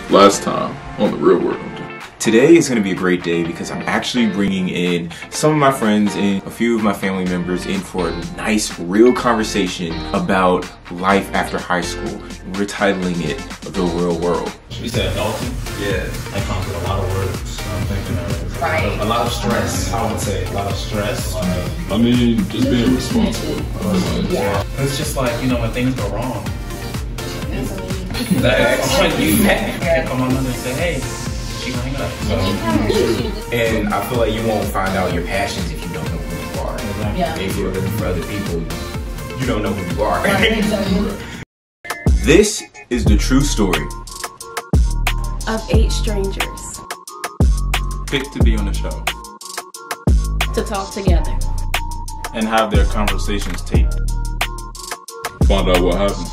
Last time on The Real World. Today is going to be a great day because I'm actually bringing in some of my friends and a few of my family members in for a nice, real conversation about life after high school. We're titling it The Real World. We said adulting? Yeah. That comes with a lot of words. I'm thinking of a lot of stress, I would say. A lot of stress. I mean, just being responsible. Yeah. It's just like, you know, when things go wrong. That's when you come on and say, hey, she gonna hang up. So. And I feel like you won't find out your passions if you don't know who you are. Yeah. If you're living for other people, you don't know who you are. This is the true story of 8 strangers Picked to be on the show to talk together and have their conversations taped. Find out what happens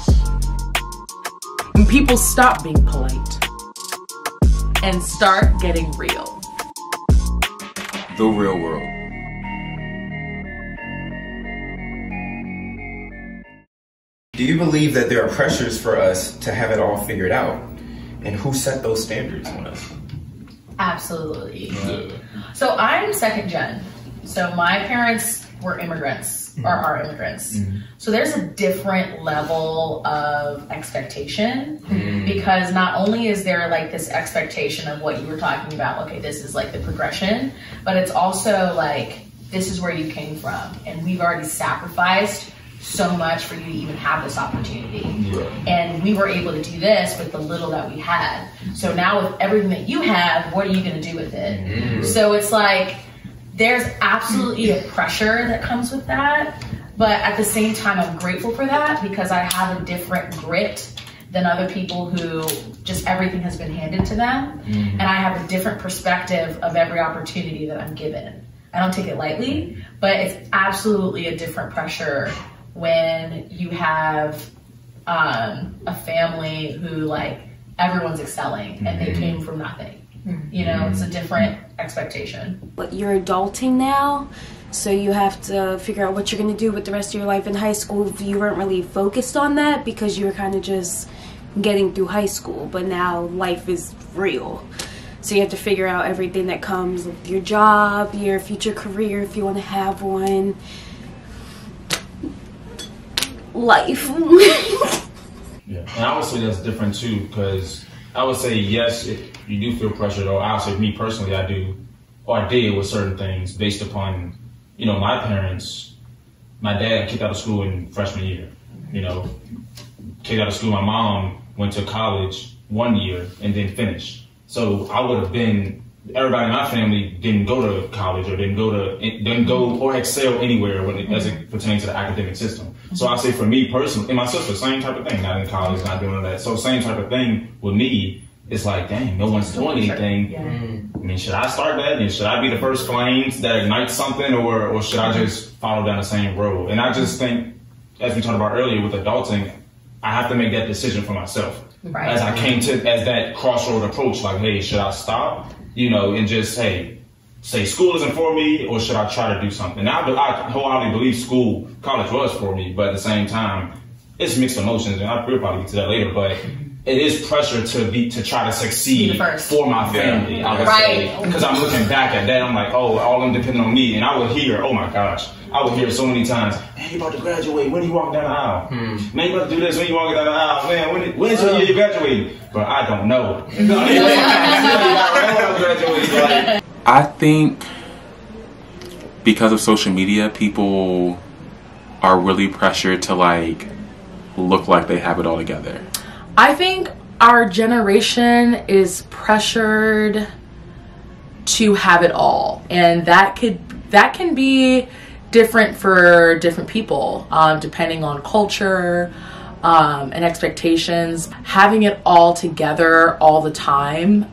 when people stop being polite and start getting real. The Real World. Do you believe that there are pressures for us to have it all figured out? And who set those standards on us? Absolutely. So I'm second gen. So my parents were immigrants, or are immigrants. So there's a different level of expectation because not only is there like this expectation of what you were talking about, okay, this is like the progression, but it's also like, this is where you came from. And we've already sacrificed so much for you to even have this opportunity. And we were able to do this with the little that we had. So now with everything that you have, what are you gonna do with it? So it's like, there's absolutely a pressure that comes with that. But at the same time, I'm grateful for that because I have a different grit than other people who just everything has been handed to them. And I have a different perspective of every opportunity that I'm given. I don't take it lightly, but it's absolutely a different pressure when you have a family who like everyone's excelling and they came from nothing. You know, it's a different expectation. But you're adulting now, so you have to figure out what you're going to do with the rest of your life. In high school, you weren't really focused on that because you were kind of just getting through high school, but now life is real. So you have to figure out everything that comes with your job, your future career, if you want to have one. Life. Yeah, and I would say that's different too, because I would say yes, you do feel pressure, though. I would say me personally, I do, or I did with certain things based upon, you know, my parents. My dad kicked out of school in freshman year, you know, kicked out of school. My mom went to college 1 year and then finished. So I would have been, everybody in my family didn't go to college or didn't go or excel anywhere when as it pertains to the academic system. So I say for me personally, and my sister, same type of thing, not in college, not doing all that. So same type of thing with me. It's like, dang, no one's doing anything. I mean, should I start that? And should I be the first flames that ignites something, or should I just follow down the same road? And I just think, as we talked about earlier with adulting, I have to make that decision for myself. As I came to, as that crossroad approach, like, hey, should I stop? You know, and just, hey, say school isn't for me, or should I try to do something? Now, I wholeheartedly believe college was for me, but at the same time, it's mixed emotions, and we'll probably get to that later, but it is pressure to try to succeed for my family, I would say. Because I'm looking back at that, I'm like, oh, all of them depending on me, and I would hear, oh my gosh, I would hear so many times, man, you about to graduate, when you walk down the aile? Man, you about to do this, when you walk down the aisle? Man, when's the year you graduating? But I don't know. I think because of social media, people are really pressured to like look like they have it all together. I think our generation is pressured to have it all, and that can be different for different people, depending on culture and expectations. Having it all together all the time,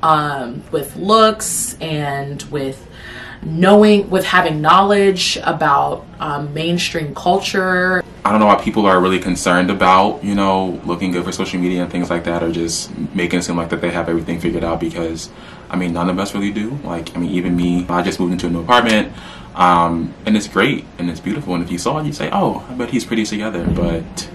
with looks and with having knowledge about mainstream culture. I don't know why people are really concerned about, you know, looking good for social media and things like that, or just making it seem like that they have everything figured out, because, I mean, none of us really do. Like, I mean, even me, I just moved into a new apartment, and it's great, and it's beautiful, and if you saw it, you'd say, oh, I bet he's pretty together, but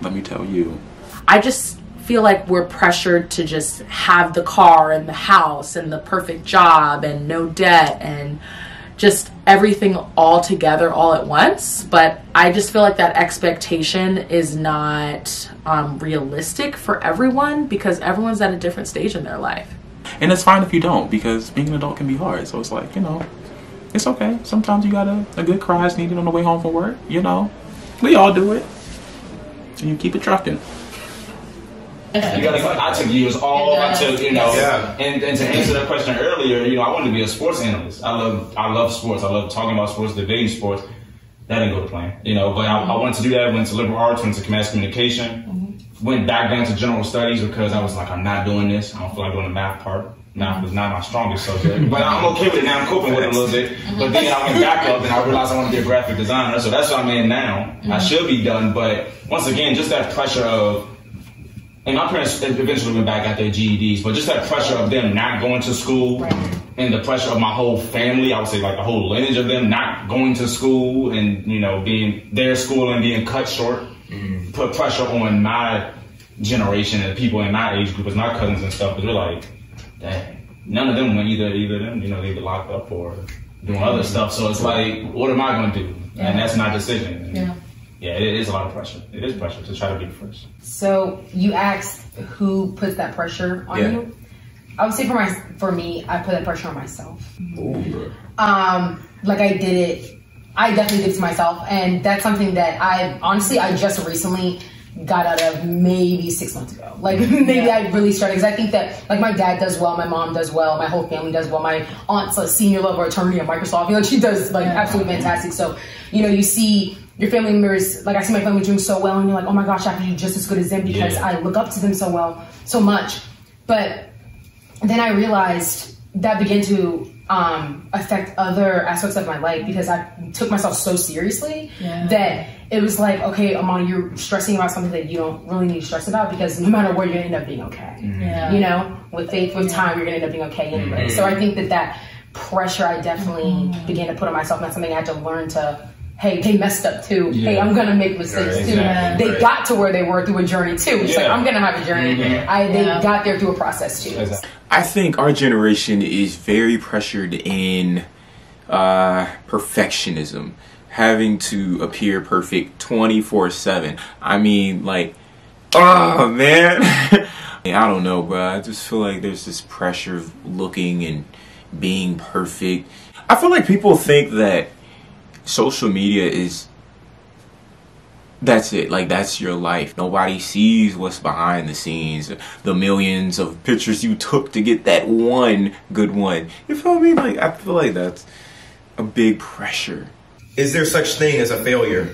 let me tell you. I just feel like we're pressured to just have the car and the house and the perfect job and no debt and just everything all together all at once. But I just feel like that expectation is not realistic for everyone, because everyone's at a different stage in their life. And it's fine if you don't, because being an adult can be hard. So it's like, you know, it's okay. Sometimes you got a good cry is needed on the way home from work, you know. We all do it. And you keep it trucking. I took years all until, you know, and to answer that question earlier, you know, I wanted to be a sports analyst. I love sports. I love talking about sports, debating sports. That didn't go to plan, you know, but I wanted to do that. Went to liberal arts, went to mass communication, went back down to general studies because I was like, I'm not doing this. I don't feel like doing the math part. Math was not my strongest subject, but I'm okay with it now. I'm coping with it a little bit. But then I went back up and I realized I want to be a graphic designer. So that's what I'm in now. I should be done. But once again, just that pressure of, and my parents eventually went back at their GEDs, but just that pressure of them not going to school and the pressure of my whole family, I would say like the whole lineage of them not going to school and, you know, being their school and being cut short, put pressure on my generation and people in my age group as my cousins and stuff, because they're like, dang, none of them went either them, you know, they get locked up or doing other stuff. So it's like, what am I going to do? And that's my decision. And yeah, it is a lot of pressure. It is pressure to try to be first. So you asked who puts that pressure on you. I would say for me, I put that pressure on myself. Like I definitely did it to myself, and that's something that I just recently got out of maybe 6 months ago. Like maybe I really started, because I think that like my dad does well, my mom does well, my whole family does well. My aunt's a senior level attorney at Microsoft. You know, she does like absolutely fantastic. So, you know, you see your family members, like I see my family doing so well, and you're like, oh my gosh, I can do just as good as them because I look up to them so well, so much. But then I realized that began to affect other aspects of my life, because I took myself so seriously that it was like, okay, Imani, you're stressing about something that you don't really need to stress about, because no matter what, you're gonna end up being okay. You know, with faith, with time, you're gonna end up being okay anyway. So I think that pressure I definitely began to put on myself, and that's something I had to learn to, hey, they messed up too. Hey, I'm gonna make mistakes too. They got to where they were through a journey too. It's like, I'm gonna have a journey. They got there through a process too. I think our generation is very pressured in perfectionism, having to appear perfect 24/7. I mean, like, oh man, I don't know, bro. I just feel like there's this pressure of looking and being perfect. I feel like people think that social media that's it, like that's your life. Nobody sees what's behind the scenes, the millions of pictures you took to get that one good one. You feel me? Like, I feel like that's a big pressure. Is there such thing as a failure?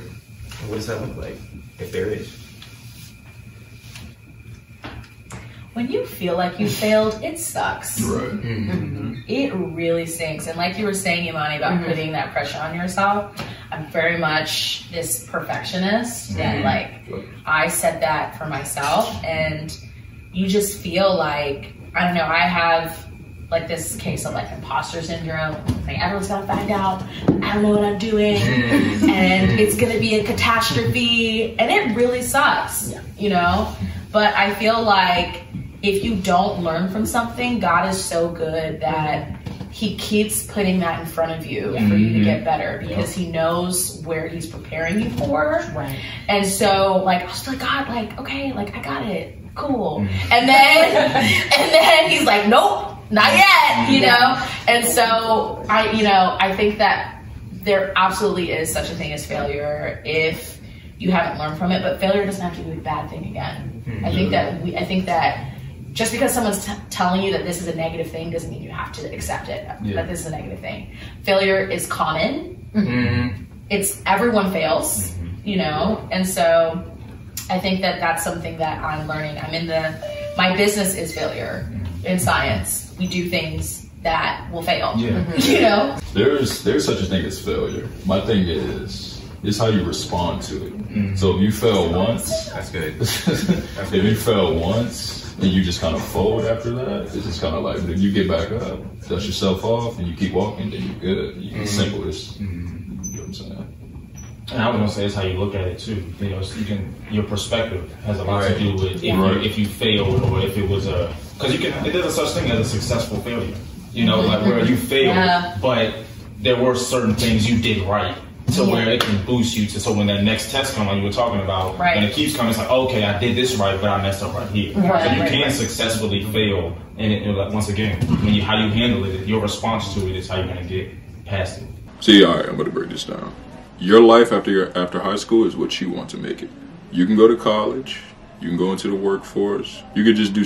What does that look like, if there is? When you feel like you failed, it sucks. It really stinks. And like you were saying, Imani, about putting that pressure on yourself, I'm very much this perfectionist. And like, I said that for myself, and you just feel like, I don't know, I have like this case of like imposter syndrome. Like, everyone's gonna find out I don't know what I'm doing, and it's gonna be a catastrophe, and it really sucks, you know? But I feel like if you don't learn from something, God is so good that he keeps putting that in front of you for you to get better, because he knows where he's preparing you for. And so like, I was like, God, like, okay, like I got it, cool. And then he's like, nope, not yet, you know? And so I think that there absolutely is such a thing as failure if you haven't learned from it, but failure doesn't have to be a bad thing again. I think that just because someone's telling you that this is a negative thing doesn't mean you have to accept it, that this is a negative thing. Failure is common. It's everyone fails, you know? And so I think that that's something that I'm learning. My business is failure in science. We do things that will fail, you know? There's such a thing as failure. My thing is how you respond to it. So if you fail once, that's good. If you fail once and you just kind of fold after that, it's just kind of like, if you get back up, dust yourself off, and you keep walking, then you're good. It's simple. You know what I'm saying? And I was gonna say it's how you look at it too. You know, your perspective has a lot to do with if you failed or if it was because there's a such thing as a successful failure. You know, like where you failed, but there were certain things you did right. To where it can boost you to, so when that next test comes, like you were talking about, and it keeps coming, it's like, okay, I did this right, but I messed up right here. So you can successfully fail, and like, once again, how you handle it, your response to it is how you're gonna get past it. See, all right, I'm gonna break this down. Your life after high school is what you want to make it. You can go to college, you can go into the workforce, you could just do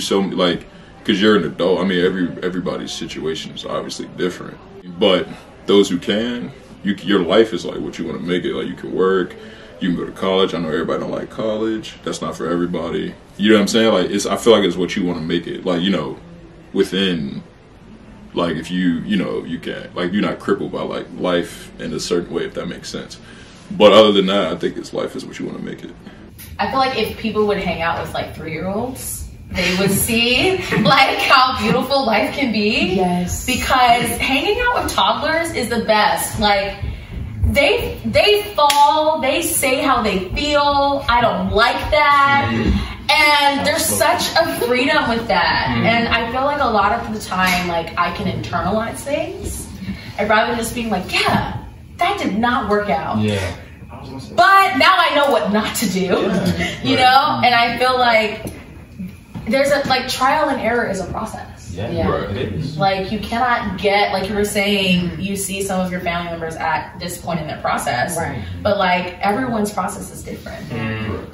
because you're an adult. I mean, everybody's situation is obviously different, but those who can. Your life is like what you want to make it. Like you can work, you can go to college. I know everybody don't like college. That's not for everybody. You know what I'm saying? Like I feel like it's what you want to make it. Like, you know, within, like if you can, like you're not crippled by like life in a certain way, if that makes sense. But other than that, I think life is what you want to make it. I feel like if people would hang out with like 3-year-olds, they would see like how beautiful life can be. Yes. Because hanging out with toddlers is the best. Like they fall, they say how they feel. I don't like that. And there's such a freedom with that. And I feel like a lot of the time, like I can internalize things. And rather than just being like, yeah, that did not work out. Yeah. But now I know what not to do. You know? And I feel like there's trial and error is a process. It is. Like you cannot get, like you were saying, you see some of your family members at this point in their process, but like everyone's process is different,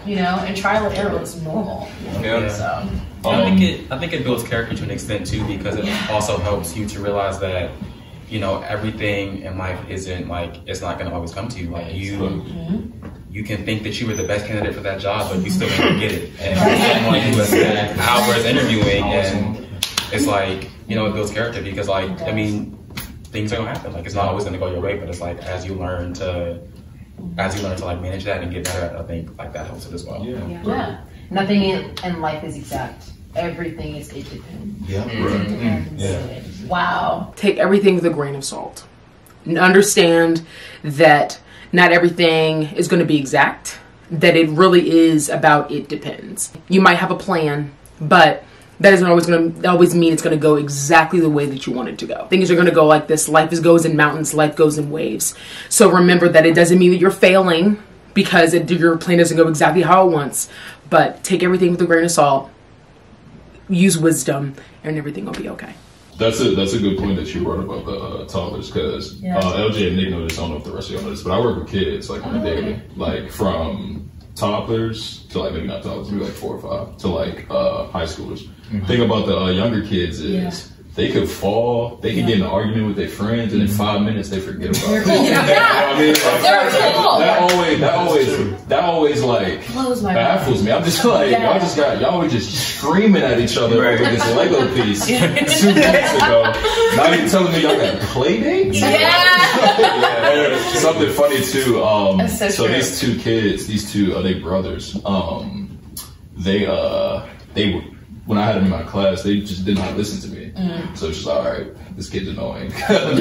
you know, and trial and error is normal. So I think it builds character to an extent too, because it also helps you to realize that, you know, everything in life isn't like, it's not going to always come to you. Like you can think that you were the best candidate for that job, but you still didn't get it. And like you spent hours interviewing, and it's like, you know, it builds character because like, I mean, things are gonna happen. Like it's not always gonna go your way, but it's like as you learn to like manage that and get better, I think like that helps it as well. Nothing in life is exact. Everything is it depends. Wow. Take everything with a grain of salt. And understand that not everything is going to be exact, that it really is about it depends. You might have a plan, but that isn't always mean it's going to go exactly the way that you want it to go. Things are going to go like this. Life goes in mountains, life goes in waves. So remember that it doesn't mean that you're failing because your plan doesn't go exactly how it wants, but take everything with a grain of salt, use wisdom, and everything will be okay. That's a good point that you brought about the toddlers, because LJ and Nick know this. I don't know if the rest of y'all know this, but I work with kids like on a daily, like from toddlers to like maybe not toddlers, maybe like 4 or 5 to like high schoolers. Thing about the younger kids is they could fall, they could get in an argument with their friends, and in 5 minutes they forget about it. That always like baffles me. I'm just like, y'all were just screaming at each other over this Lego piece 2 weeks ago. Now you're telling me y'all got play dates? Something funny too. So these 2 kids, they brothers. They when I had them in my class, they just did not listen to me. So it's just all right, this kid's annoying. I'm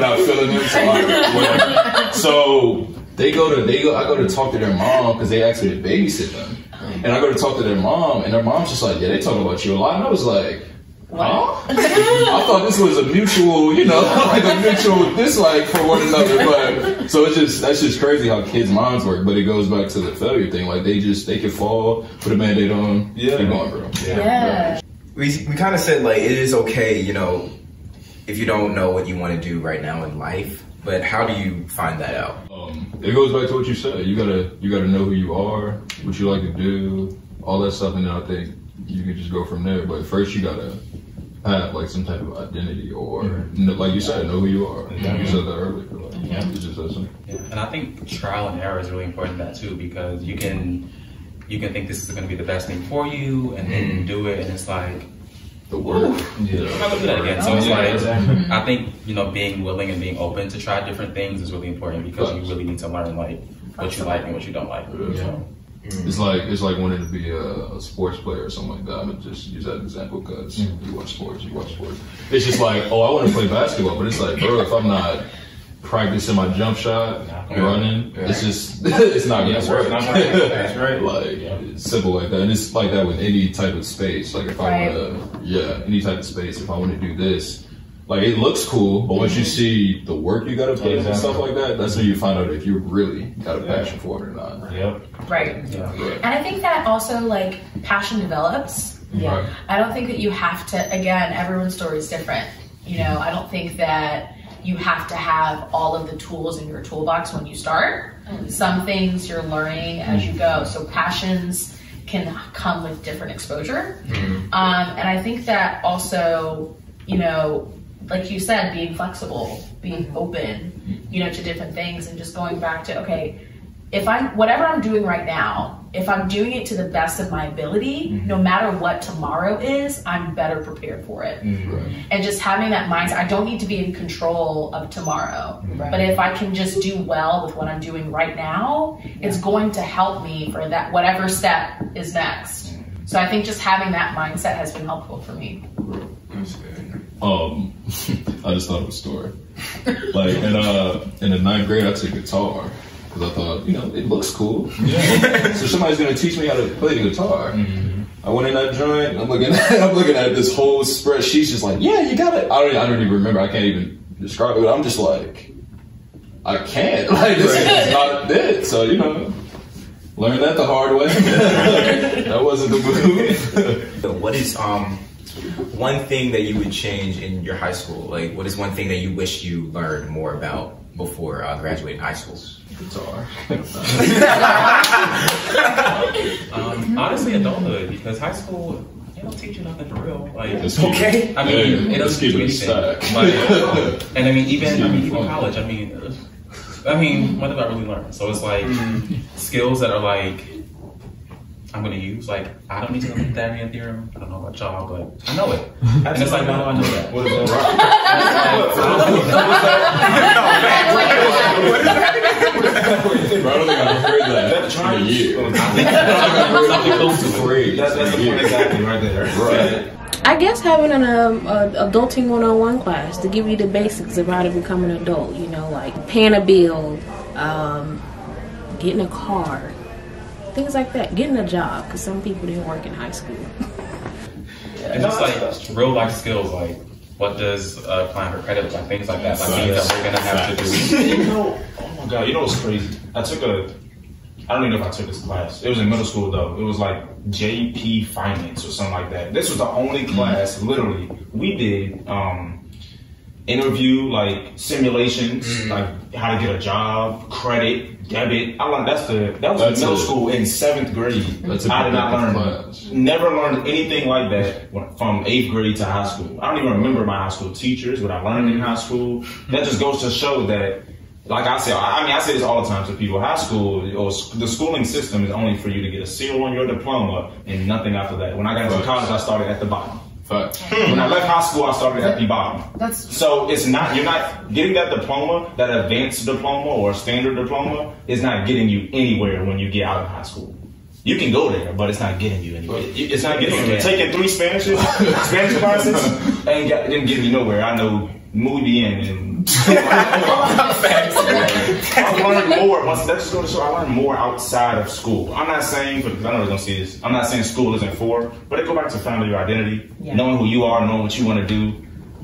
not feeling him, so whatever. So I go to talk to their mom because they asked me to babysit them. And I go to talk to their mom, and their mom's just like, yeah, they talk about you a lot. And I was like, huh? I thought this was a mutual, like a mutual dislike for one another. But so that's just crazy how kids' minds work. But it goes back to the failure thing. Like they can fall, put a Band-Aid on, keep going, bro. We kind of said like it is okay, if you don't know what you want to do right now in life. But how do you find that out? It goes back to what you said. You gotta know who you are, what you like to do, all that stuff, and then I think you can just go from there. But first you gotta have like some type of identity, or like you said, know who you are. You said that earlier. It's just that simple. And I think trial and error is really important in that too, because you can think this is going to be the best thing for you, and then you do it, and it's like the work. I'm not gonna do that again. So it's like I think being willing and being open to try different things is really important, because you really need to learn like what you like and what you don't like. It's like wanting to be a sports player or something like that. I'm gonna just use that example because you watch sports. It's just like, I want to play basketball, but it's like, bro, if I'm practicing my jump shot, running. It's just, it's not gonna work. That's right. Like, it's simple like that. And it's like that with any type of space. Like if I want to, any type of space, if I want to do this, like it looks cool, but once you see the work you gotta put in and stuff like that, that's when you find out if you really got a passion for it or not. Right. And I think that also like passion develops. Right. I don't think that you have to, again, everyone's story is different. You know, I don't think that you have to have all of the tools in your toolbox when you start. Some things you're learning as you go. So passions can come with different exposure. And I think that also, you know, like you said, being flexible, being open, you know, to different things and just going back to, okay, if whatever I'm doing right now, if I'm doing it to the best of my ability, no matter what tomorrow is, I'm better prepared for it. And just having that mindset, I don't need to be in control of tomorrow. But if I can just do well with what I'm doing right now, it's going to help me for that, whatever step is next. So I think just having that mindset has been helpful for me. I just thought of a story. Like in the 9th grade, I took guitar. Because I thought, you know, it looks cool. So somebody's gonna teach me how to play the guitar. I went in that joint. I'm looking at this whole spreadsheet. She's just like, yeah, you got it. I don't even remember. I can't even describe it. But I'm just like, I can't. Like this is not it. So you know, learned that the hard way. That wasn't the move. What is one thing that you would change in your high school? Like, what is one thing that you wish you learned more about before graduating high school? Guitar. Honestly, adulthood, because high school, they don't teach you nothing for real. Like, okay. I mean, it doesn't teach you anything. Like, and I mean, even college. I mean, what did I really learn? So it's like skills that are like I'm gonna use. Like, I don't need to know the Pythagorean theorem. I don't know about y'all, but I know it. And it's like, how do I know that? What is Bro, I don't think I've heard that in a year. That's the point exactly right there. Right. I guess having an adulting 101 class to give you the basics of how to become an adult. You know, like paying a bill, getting a car, things like that. Getting a job, because some people didn't work in high school. And just like real life skills, like what does applying for credit look like, things like that. Like things that we're gonna have to do. You know, oh my god, you know what's crazy? I don't even know if I took this class. It was in middle school though. It was like JP Finance or something like that. This was the only class, literally, we did interview, like simulations, like how to get a job, credit, debit. I learned that was in middle school in 7th grade. I did not learn, never learned anything like that from 8th grade to high school. I don't even remember my high school teachers, what I learned in high school. That just goes to show that, like I say, I say this all the time to people, high school, or the schooling system is only for you to get a seal on your diploma and nothing after that. When I got into college, I started at the bottom. When I left high school, I started at the bottom. So it's not, you're not getting that diploma, that advanced diploma or standard diploma is not getting you anywhere when you get out of high school. You can go there, but it's not getting you anywhere. It's not getting you. Taking 3 Spanish classes ain't getting you nowhere. I know muy bien and I learned more. Let's just go to show. I learned more outside of school. I'm not saying, because I know we're gonna see this. I'm not saying school isn't for, but it go back to finding your identity, knowing who you are, knowing what you want to do.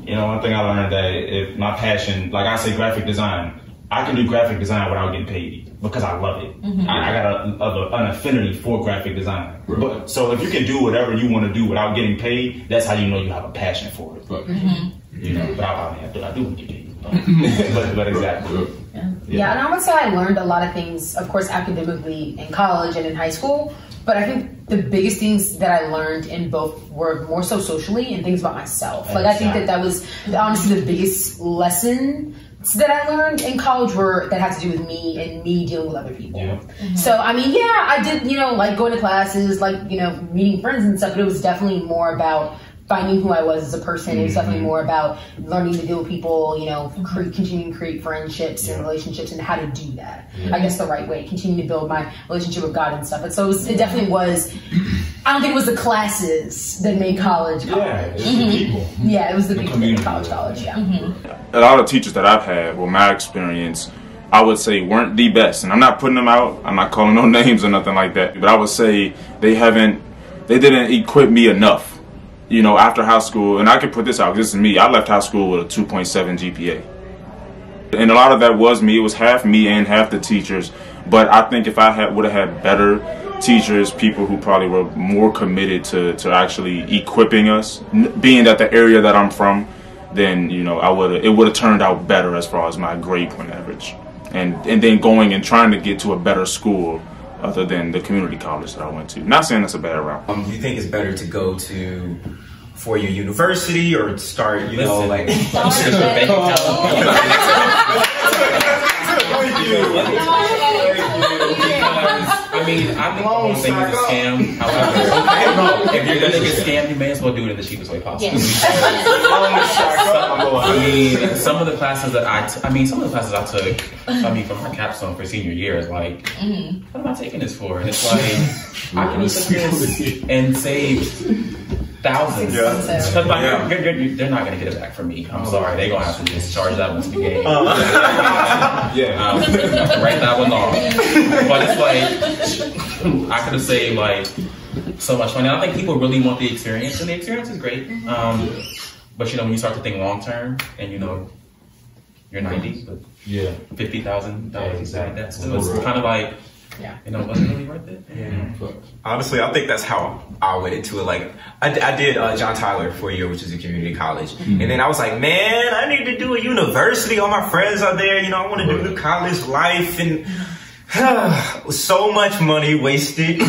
You know, one thing I learned that if my passion, like I say, graphic design, I can do graphic design without getting paid because I love it. I got an affinity for graphic design. But so if you can do whatever you want to do without getting paid, that's how you know you have a passion for it. You know, but I do want to get paid. but exactly. Yeah, and I would say I learned a lot of things, of course, academically in college and in high school. But I think the biggest things that I learned in both were more so socially and things about myself. Like I think that was honestly the biggest lesson that I learned in college that had to do with me and me dealing with other people. So I mean, I did, you know, like going to classes, like, you know, meeting friends and stuff, but it was definitely more about finding who I was as a person. It was definitely more about learning to deal with people, you know, continuing to create friendships and relationships and how to do that. I guess the right way, continue to build my relationship with God and stuff. And so it definitely was I don't think it was the classes that made college. Yeah, it's the people. Yeah, it was the people that made community. college. Yeah. A lot of teachers that I've had, well, my experience, I would say weren't the best. And I'm not putting them out. I'm not calling no names or nothing like that. But I would say they didn't equip me enough, you know, after high school. And I can put this out, this is me. I left high school with a 2.7 GPA. And a lot of that was me. It was half me and half the teachers. But I think if I would have had better teachers, people who probably were more committed to actually equipping us, being at the area that I'm from, then, you know, it would have turned out better as far as my grade point average. And then going and trying to get to a better school other than the community college that I went to. Not saying that's a bad route. Do you think it's better to go to four-year university or start, you know, like... I mean, I think the whole thing is a scam. However, if you're gonna get scammed, you may as well do it in the cheapest way possible. I mean, some of the classes that I took, for my capstone for senior year is like, what am I taking this for? And it's like, I can use this and save thousands. Because they're not going to get it back from me. I'm sorry. They're going to have to just charge that once the game. Write that one off. But it's like, I could have saved like so much money. I think people really want the experience, and the experience is great. But you know, when you start to think long term, and you know, you're 90, but $50,000 exactly. That's it's kind of like, you know, was it really worth it? Honestly, I think that's how I went into it. Like, I did John Tyler for a year, which is a community college. And then I was like, man, I need to do a university. All my friends are there. You know, I want to do the college life. And so much money wasted.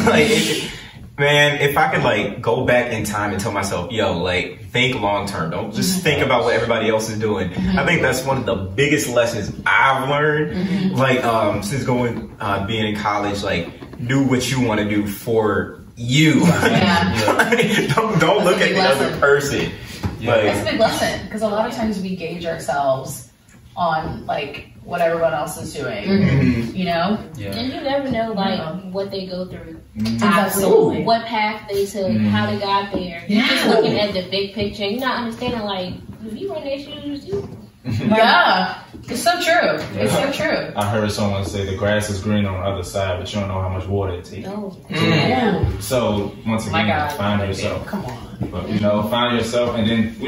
Man, if I could like go back in time and tell myself, yo, like think long term. Don't just think about what everybody else is doing. I think that's one of the biggest lessons I've learned. Like since being in college, like do what you want to do for you. Don't look at the other person. Like, that's a big lesson because a lot of times we gauge ourselves on like what everyone else is doing, you know? And you never know like what they go through. Absolutely. What path they took, how they got there. You're just looking at the big picture and you're not understanding like, if you run their shoes, you... It's so true. It's so true. I heard someone say the grass is green on the other side, but you don't know how much water it takes. So once again, find yourself. Come on. But you know, find yourself, and then a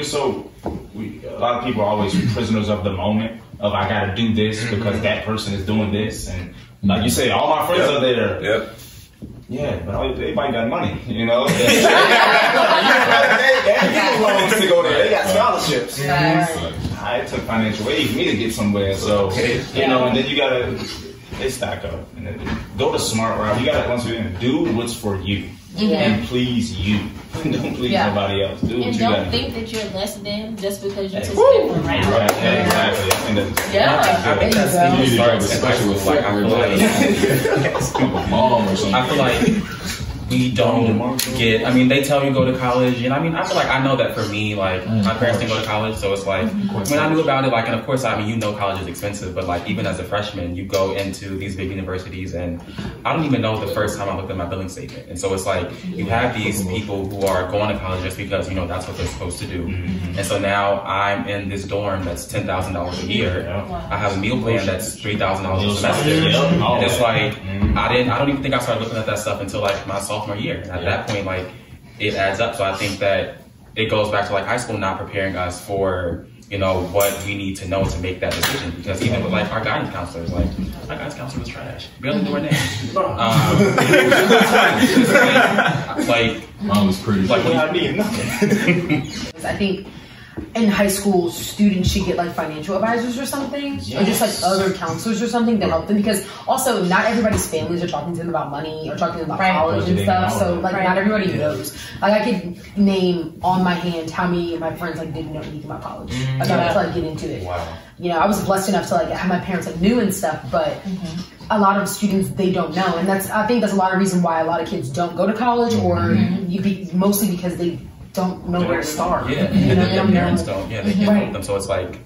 lot of people are always prisoners of the moment. Of I gotta do this because that person is doing this, and like you say, all my friends are there. Yeah, but everybody got money, you know. They got loans to go there. They got scholarships. It took financial aid for me to get somewhere, so you know. And then you gotta stack up and then go the smart route. You gotta once again do what's for you and please you. Don't please nobody else. Do what and you don't gotta think do. that you're less than just because you took a different route. Right, exactly. I think that's especially with like I feel like we don't get. I mean, they tell you go to college, and I mean, I feel like I know that for me, like my parents didn't go to college, so it's like when I knew about it, like, and of course, I mean, you know, college is expensive, but like even as a freshman, you go into these big universities, and I don't even know the first time I looked at my billing statement, and so it's like you have these people who are going to college just because you know that's what they're supposed to do, and so now I'm in this dorm that's $10,000 a year. I have a meal plan that's $3,000 a semester, and it's like I don't even think I started looking at that stuff until like my sophomore year. And at that point, like, it adds up. So I think that it goes back to like high school not preparing us for, you know, what we need to know to make that decision. Because even with like our guidance counselors, like my guidance counselor was trash. Barely knew her name. Mom was pretty. Like, what do I need? I think in high school, students should get like financial advisors or something, or just like other counselors or something to help them, because also not everybody's families are talking to them about money or talking to them about college and stuff. So like not everybody knows. Like I could name on my hand how many of my friends like didn't know anything about college. Like I to like get into it. You know, I was blessed enough to like have my parents like knew and stuff, but a lot of students they don't know, and I think that's a lot of reason why a lot of kids don't go to college, or mostly because they don't know where to start. Yeah, you know, their parents don't. Yeah, they can't help them. So it's like,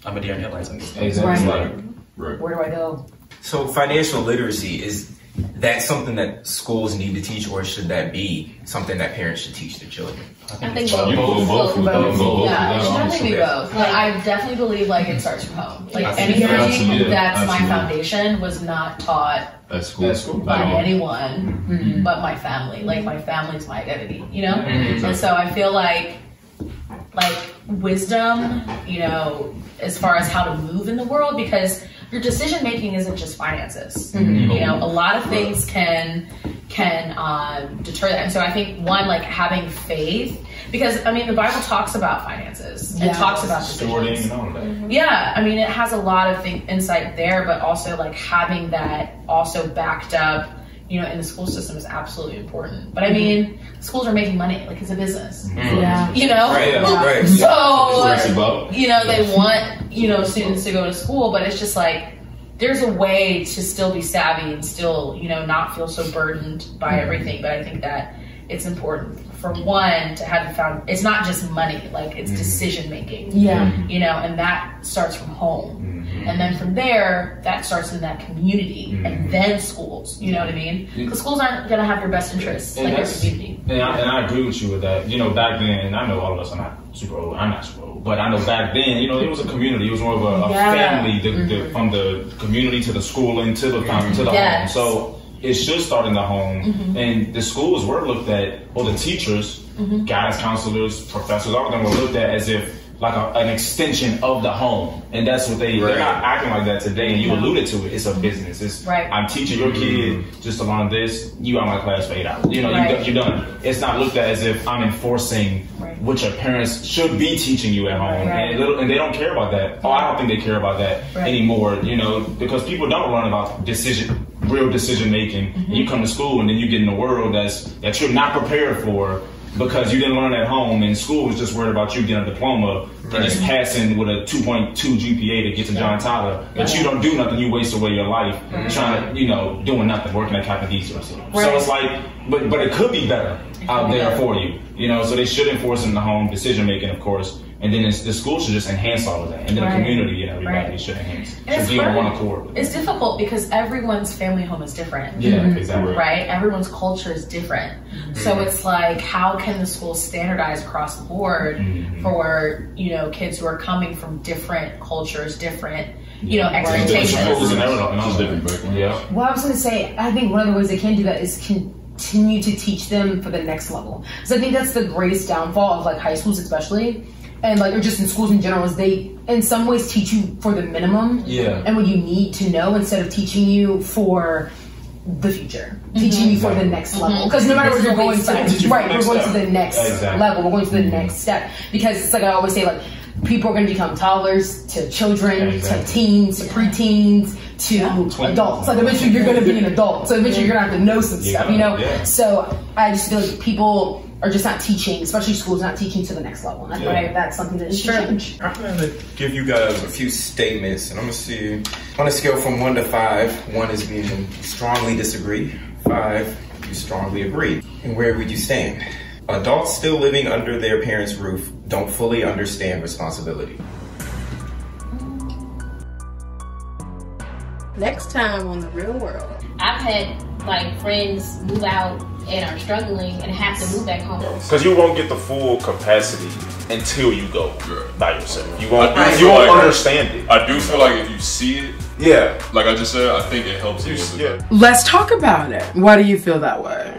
I'm a deer in headlights on this. Exactly. Where do I go? So financial literacy, is that's something that schools need to teach, or should that be something that parents should teach their children? I think You can go both. Yeah, it should definitely be both. Like, I definitely believe like it starts from home. Like anything that's my foundation was not taught at school by anyone but my family. Like my family's my identity, you know? And so I feel like wisdom, you know, as far as how to move in the world, because your decision making isn't just finances. You know, a lot of things can deter that. And so I think one, like having faith, because I mean the Bible talks about finances and talks about decisions. And all of that. Yeah, I mean it has a lot of insight there, but also like having that also backed up, you know, in the school system is absolutely important. But I mean, schools are making money, like it's a business. Yeah. You know? Right. So, you know, they want, you know, students to go to school, but it's just like, there's a way to still be savvy and still, you know, not feel so burdened by everything. But I think that it's important for one to have it's not just money, like it's decision making. Yeah. You know, and that starts from home. And then from there, that starts in that community, and then schools. You know what I mean? Because schools aren't gonna have your best interests, like your community. And I agree with you with that. You know, back then, and I know all of us are not super old. I'm not super old, but I know back then, you know, it was a community. It was more of a family, from the community to the school and to the home. So it should start in the home, and the schools were looked at, or the teachers, guidance counselors, professors, all of them were looked at as if like an extension of the home, and that's what they're not acting like that today. And you alluded to it. It's a business. It's I'm teaching your kid just to learn this. You out of my class for 8 hours. You know, you're done. It's not looked at as if I'm enforcing what your parents should be teaching you at home, and they don't care about that. Oh, I don't think they care about that anymore. You know, because people don't learn about real decision making. And you come to school, and then you get in a world that you're not prepared for. Because you didn't learn at home, and school was just worried about you getting a diploma and just passing with a 2.2 GPA to get to John Tyler. But you don't do nothing, you waste away your life trying to, you know, doing nothing, working at Capodisa or something. So it's like, but it could be better out there for you, you know, so they should enforce it in the home, decision making, of course. And then the school should just enhance all of that. And then the community and everybody should enhance. Should be on one accord. It's difficult because everyone's family home is different. Yeah, exactly. Right? Everyone's culture is different. So it's like, how can the school standardize across the board for, you know, kids who are coming from different cultures, different, you know, expectations. Well, I was going to say, I think one of the ways they can do that is continue to teach them for the next level. So I think that's the greatest downfall of like high schools especially, and like, or just in schools in general, is they in some ways teach you for the minimum and what you need to know instead of teaching you for the future, teaching you for the next level. Because no matter what you're going to, we're going to the next level, we're going to the next step. Because it's like I always say, like, people are going to become toddlers to children to teens to preteens to adults. Like eventually you're going to be an adult, so eventually you're going to have to know some stuff, you know. So I just feel like people are just not teaching, especially schools, not teaching to the next level. And I feel like that's something that should change. I'm going to give you guys a few statements, and I'm going to see on a scale from 1 to 5. 1 is being strongly disagree, 5 you strongly agree. And where would you stand? Adults still living under their parents' roof don't fully understand responsibility. Next time on The Real World. I've had like friends move out and are struggling and have to move back home. Because you won't get the full capacity until you go by yourself. You won't understand it. I do feel like if you see it, like I just said, I think it helps you. Let's talk about it. Why do you feel that way?